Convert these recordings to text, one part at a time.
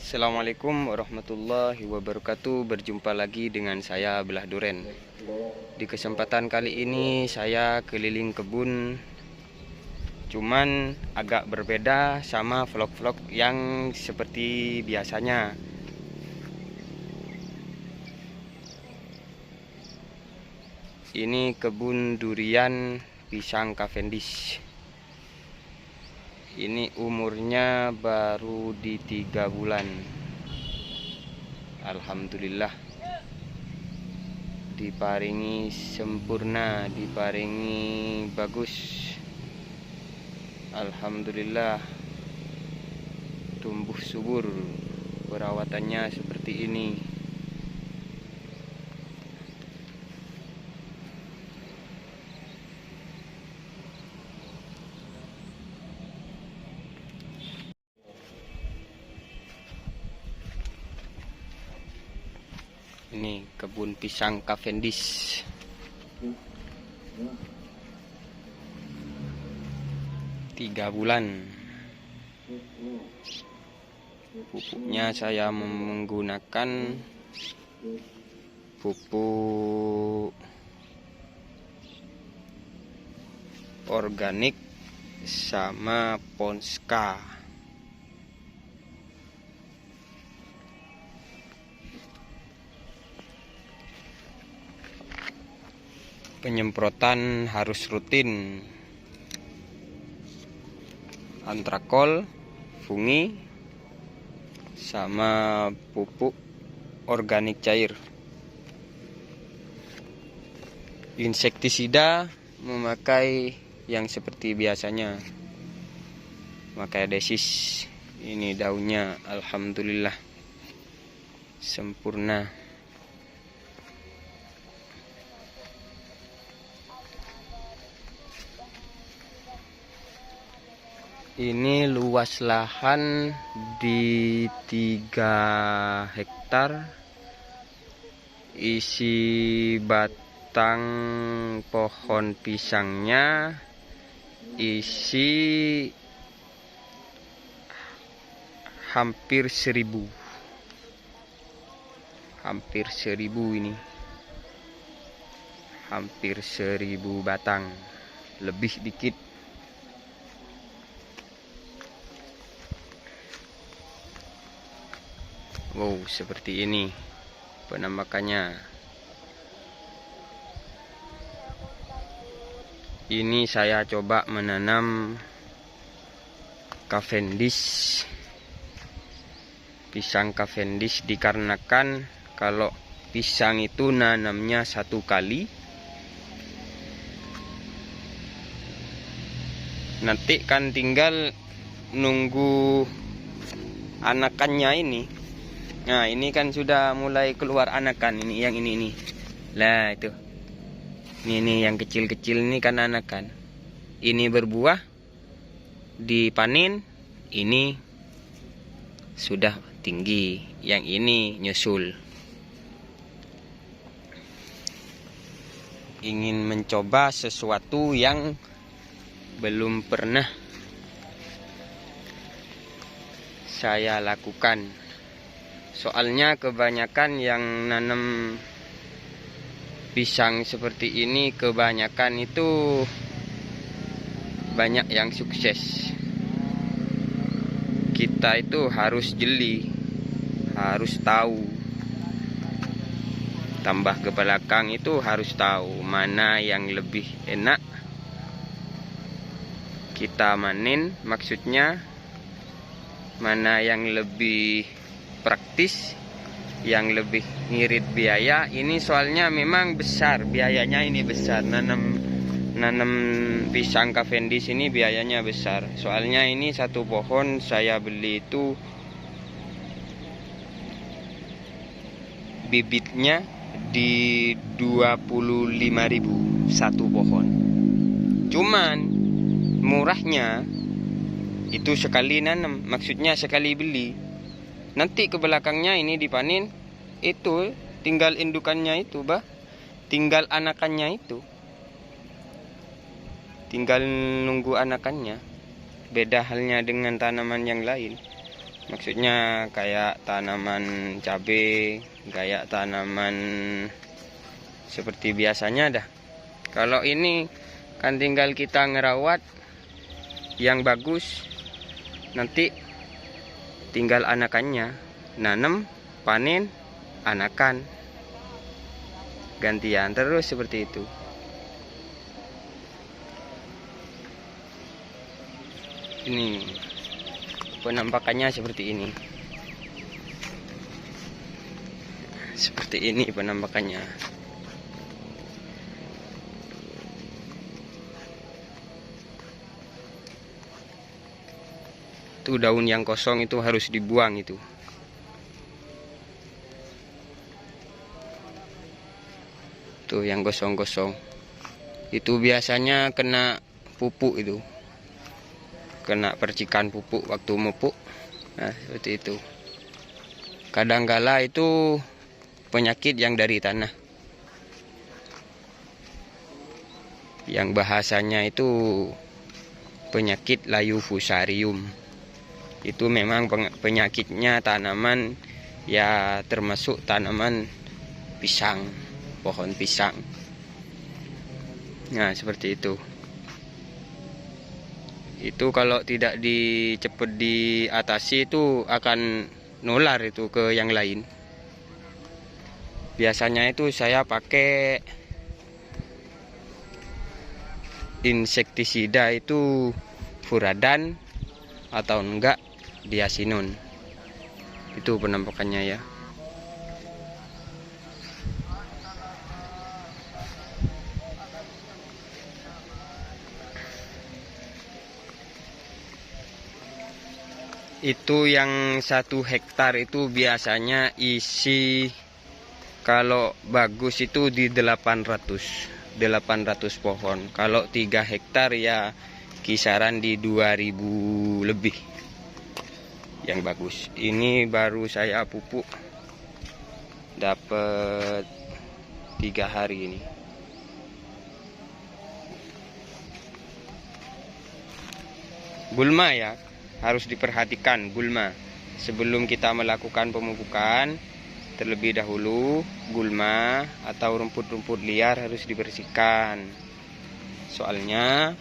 Assalamualaikum warahmatullahi wabarakatuh. Berjumpa lagi dengan saya Belah Duren. Di kesempatan kali ini saya keliling kebun, cuman agak berbeda sama vlog-vlog yang seperti biasanya. Ini kebun durian pisang Cavendish. Ini umurnya baru di 3 bulan. Alhamdulillah, diparingi sempurna, diparingi bagus. Alhamdulillah, tumbuh subur. Perawatannya seperti ini. Ini kebun pisang Cavendish. Tiga bulan. Pupuknya saya menggunakan pupuk organik sama Ponska. Penyemprotan harus rutin. Antrakol, fungi, sama pupuk organik cair. Insektisida memakai yang seperti biasanya, memakai desis. Ini daunnya alhamdulillah sempurna. Ini luas lahan di 3 hektar. Isi batang pohon pisangnya isi hampir 1000. Hampir 1000 ini. Hampir 1000 batang. Lebih dikit. Wow, seperti ini penampakannya. Ini saya coba menanam Cavendish, pisang Cavendish, dikarenakan kalau pisang itu nanamnya 1 kali, nanti kan tinggal nunggu anakannya ini. Nah, ini kan sudah mulai keluar anakan, ini yang ini. Lah itu. Ini yang kecil-kecil ini kan anakan. Ini berbuah, dipanen, ini sudah tinggi, yang ini nyusul. Ingin mencoba sesuatu yang belum pernah saya lakukan. Soalnya kebanyakan yang nanam pisang seperti ini, kebanyakan itu banyak yang sukses. Kita itu harus jeli, harus tahu. Tambah ke belakang itu harus tahu mana yang lebih enak kita manen, maksudnya mana yang lebih praktis, yang lebih ngirit biaya. Ini soalnya memang besar biayanya, ini besar. Nanam pisang Cavendish ini biayanya besar. Soalnya ini 1 pohon saya beli itu bibitnya di 25.000 1 pohon. Cuman murahnya itu sekali nanam, maksudnya sekali beli. Nanti ke belakangnya ini dipanen, itu tinggal indukannya itu, tinggal anakannya itu. Tinggal nunggu anakannya. Beda halnya dengan tanaman yang lain. Maksudnya kayak tanaman cabai, kayak tanaman seperti biasanya dah. Kalau ini kan tinggal kita ngerawat yang bagus, nanti tinggal anakannya, nanam, panen, anakan, gantian terus seperti itu. Ini penampakannya seperti ini. Seperti ini penampakannya. Itu daun yang kosong itu harus dibuang itu. Tuh yang kosong-kosong. Itu biasanya kena pupuk itu. Kena percikan pupuk waktu mupuk. Nah, seperti itu. Kadangkala itu penyakit yang dari tanah. Yang bahasanya itu penyakit layu fusarium. Itu memang penyakitnya tanaman, ya termasuk tanaman pisang, pohon pisang. Nah, seperti itu. Itu kalau tidak cepat diatasi itu akan nular itu ke yang lain. Biasanya itu saya pakai insektisida itu furadan atau enggak diasinun. Itu penampakannya ya. Itu yang 1 hektar itu biasanya isi, kalau bagus itu di 800 pohon. Kalau 3 hektar ya kisaran di 2000 lebih yang bagus. Ini baru saya pupuk dapat 3 hari ini. Gulma ya, harus diperhatikan gulma. Sebelum kita melakukan pemupukan, terlebih dahulu gulma atau rumput-rumput liar harus dibersihkan. Soalnya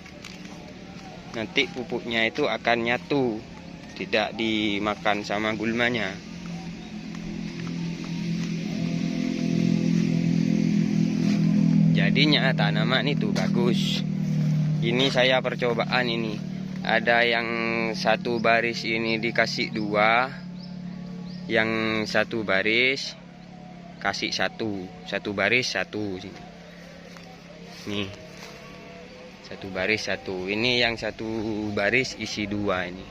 nanti pupuknya itu akan nyatu, tidak dimakan sama gulmanya. Jadinya tanaman itu bagus. Ini saya percobaan ini. Ada yang 1 baris ini dikasih 2, yang 1 baris kasih 1 baris 1. Nih 1 baris 1. Ini yang 1 baris isi 2 ini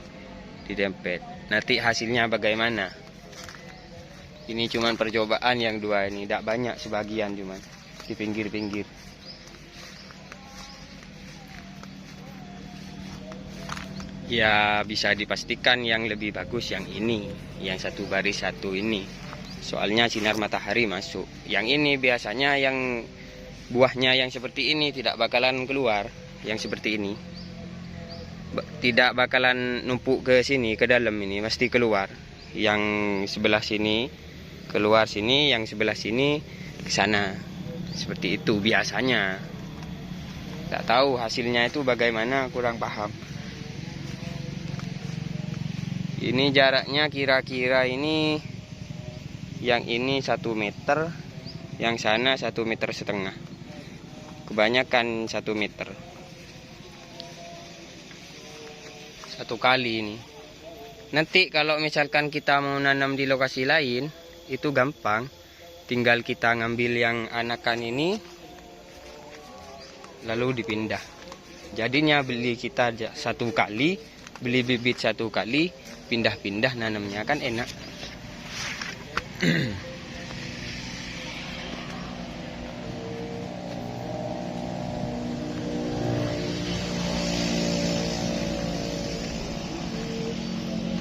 didempet. Nanti hasilnya bagaimana? Ini cuman percobaan yang 2 ini, tidak banyak, sebagian cuman di pinggir-pinggir. Ya bisa dipastikan yang lebih bagus yang ini, yang 1 baris 1 ini. Soalnya sinar matahari masuk. Yang ini biasanya yang buahnya yang seperti ini tidak bakalan keluar. Yang seperti ini tidak bakalan numpuk ke sini, ke dalam ini, pasti keluar. Yang sebelah sini keluar sini, yang sebelah sini ke sana. Seperti itu biasanya. Tak tahu hasilnya itu bagaimana, kurang paham. Ini jaraknya kira-kira ini, yang ini 1 meter, yang sana 1,5 meter. Kebanyakan 1 meter. 1 kali ini. Nanti kalau misalkan kita mau nanam di lokasi lain, itu gampang. Tinggal kita ngambil yang anakan ini, lalu dipindah. Jadinya beli kita 1 kali, beli bibit 1 kali, pindah-pindah nanamnya kan enak.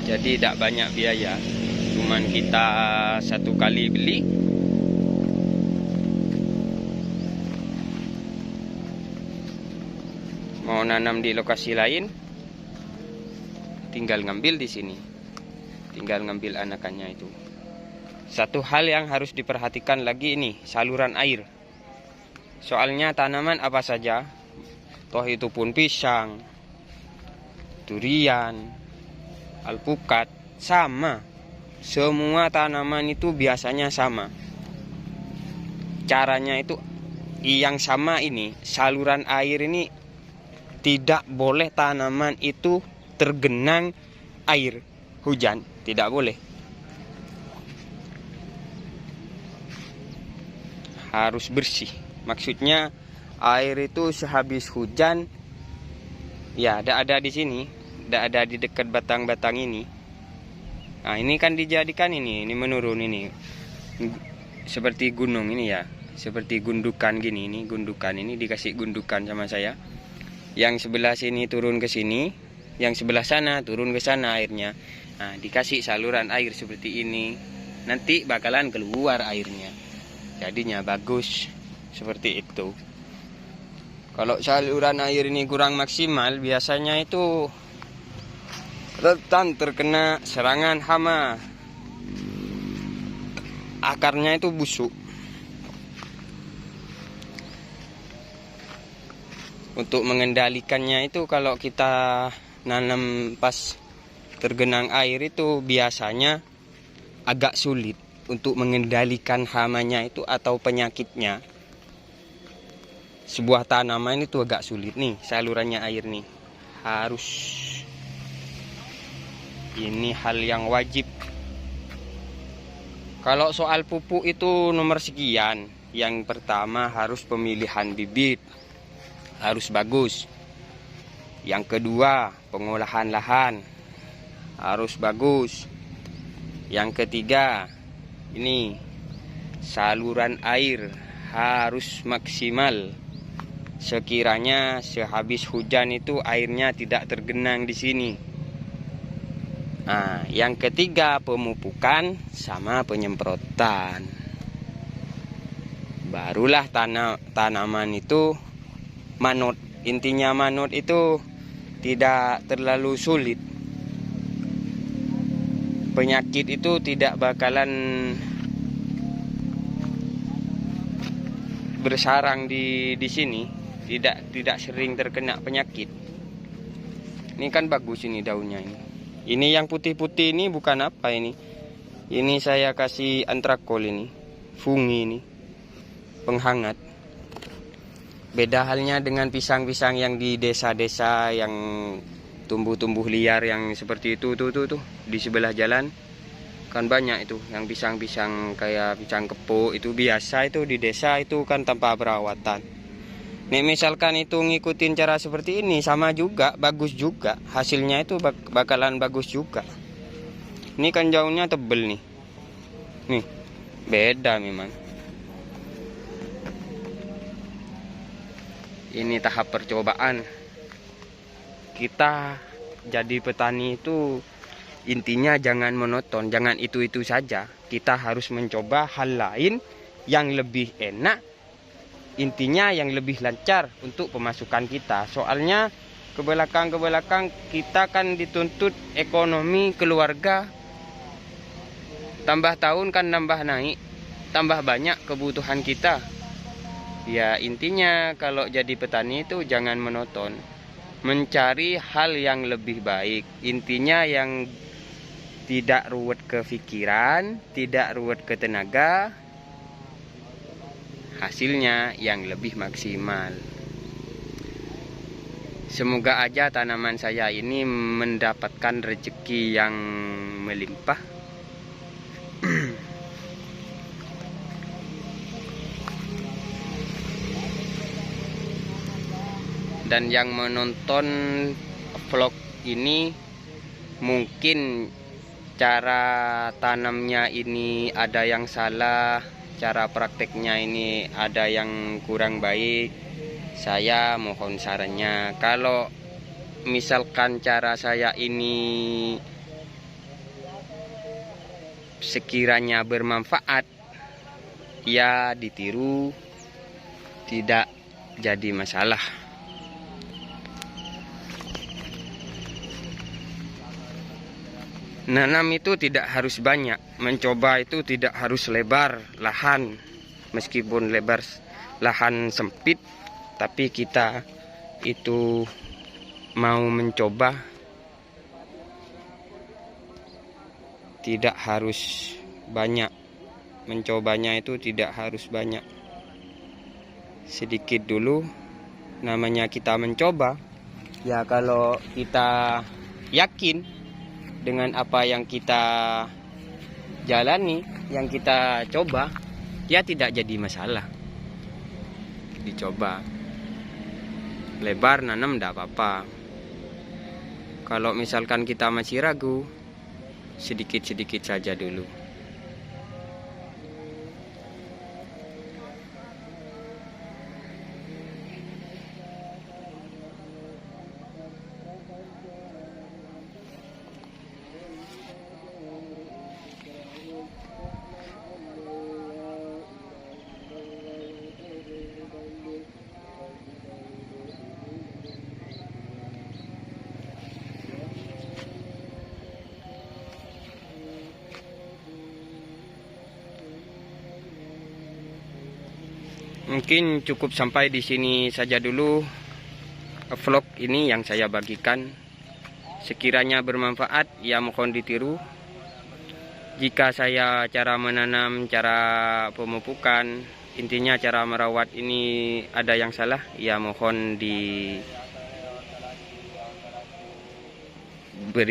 Jadi tidak banyak biaya, cuman kita 1 kali beli, mau nanam di lokasi lain tinggal ngambil di sini, tinggal ngambil anakannya itu. Satu hal yang harus diperhatikan lagi ini, saluran air. Soalnya tanaman apa saja, toh itu pun pisang, durian, alpukat, sama. Semua tanaman itu biasanya sama. Caranya itu yang sama ini, saluran air ini tidak boleh tanaman itu tergenang air hujan, tidak boleh. Harus bersih. Maksudnya air itu sehabis hujan ya ada di sini, ada di dekat batang-batang ini. Nah, ini kan dijadikan ini menurun ini. Seperti gunung ini ya, seperti gundukan gini, ini gundukan ini dikasih gundukan sama saya. Yang sebelah sini turun ke sini, yang sebelah sana turun ke sana airnya. Nah, dikasih saluran air seperti ini. Nanti bakalan keluar airnya. Jadinya bagus seperti itu. Kalau saluran air ini kurang maksimal, biasanya itu rentan terkena serangan hama. Akarnya itu busuk. Untuk mengendalikannya itu kalau kita nanam pas tergenang air itu biasanya agak sulit untuk mengendalikan hamanya itu atau penyakitnya. Sebuah tanaman itu agak sulit nih, salurannya air nih. Harus. Ini hal yang wajib. Kalau soal pupuk itu nomor sekian. Yang pertama harus pemilihan bibit. Harus bagus. Yang kedua, pengolahan lahan. Harus bagus. Yang ketiga, ini saluran air harus maksimal. Sekiranya sehabis hujan itu airnya tidak tergenang di sini. Nah, yang ketiga pemupukan sama penyemprotan. Barulah tanaman itu manut. Intinya manut itu tidak terlalu sulit. Penyakit itu tidak bakalan bersarang di sini, tidak sering terkena penyakit. Ini kan bagus ini daunnya ini. Ini yang putih-putih ini bukan apa ini. Ini saya kasih antrakol ini, fungi ini, penghangat. Beda halnya dengan pisang-pisang yang di desa-desa yang tumbuh-tumbuh liar yang seperti itu tuh di sebelah jalan. Kan banyak itu yang pisang-pisang kayak pisang kepok itu biasa itu di desa itu kan tanpa perawatan. Nih misalkan itu ngikutin cara seperti ini sama juga, bagus juga. Hasilnya itu bakalan bagus juga. Ini kan daunnya tebel nih. Nih, beda memang. Ini tahap percobaan. Kita jadi petani itu intinya jangan monoton, jangan itu-itu saja. Kita harus mencoba hal lain yang lebih enak. Intinya yang lebih lancar untuk pemasukan kita. Soalnya ke belakang kita kan dituntut ekonomi keluarga. Tambah tahun kan nambah naik, tambah banyak kebutuhan kita. Ya intinya kalau jadi petani itu jangan monoton. Mencari hal yang lebih baik. Intinya yang tidak ruwet ke pikiran, tidak ruwet ke tenaga. Hasilnya yang lebih maksimal. Semoga aja tanaman saya ini mendapatkan rezeki yang melimpah. Dan yang menonton vlog ini mungkin cara tanamnya ini ada yang salah, cara prakteknya ini ada yang kurang baik. Saya mohon sarannya. Kalau misalkan cara saya ini sekiranya bermanfaat, ya ditiru, tidak jadi masalah. Nanam itu tidak harus banyak, mencoba itu tidak harus lebar lahan. Meskipun lebar lahan sempit, tapi kita itu mau mencoba, tidak harus banyak. Mencobanya itu tidak harus banyak, sedikit dulu. Namanya kita mencoba, ya kalau kita yakin dengan apa yang kita jalani, yang kita coba, ya tidak jadi masalah. Dicoba lebar nanam tidak apa-apa. Kalau misalkan kita masih ragu, sedikit-sedikit saja dulu. Mungkin cukup sampai di sini saja dulu vlog ini yang saya bagikan. Sekiranya bermanfaat, ya mohon ditiru. Jika saya cara menanam, cara pemupukan, intinya cara merawat ini ada yang salah, ya mohon diberi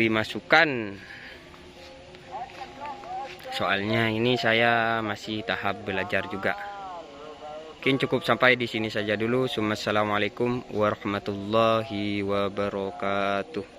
masukan. Soalnya ini saya masih tahap belajar juga. Mungkin cukup sampai di sini saja dulu. Assalamualaikum warahmatullahi wabarakatuh.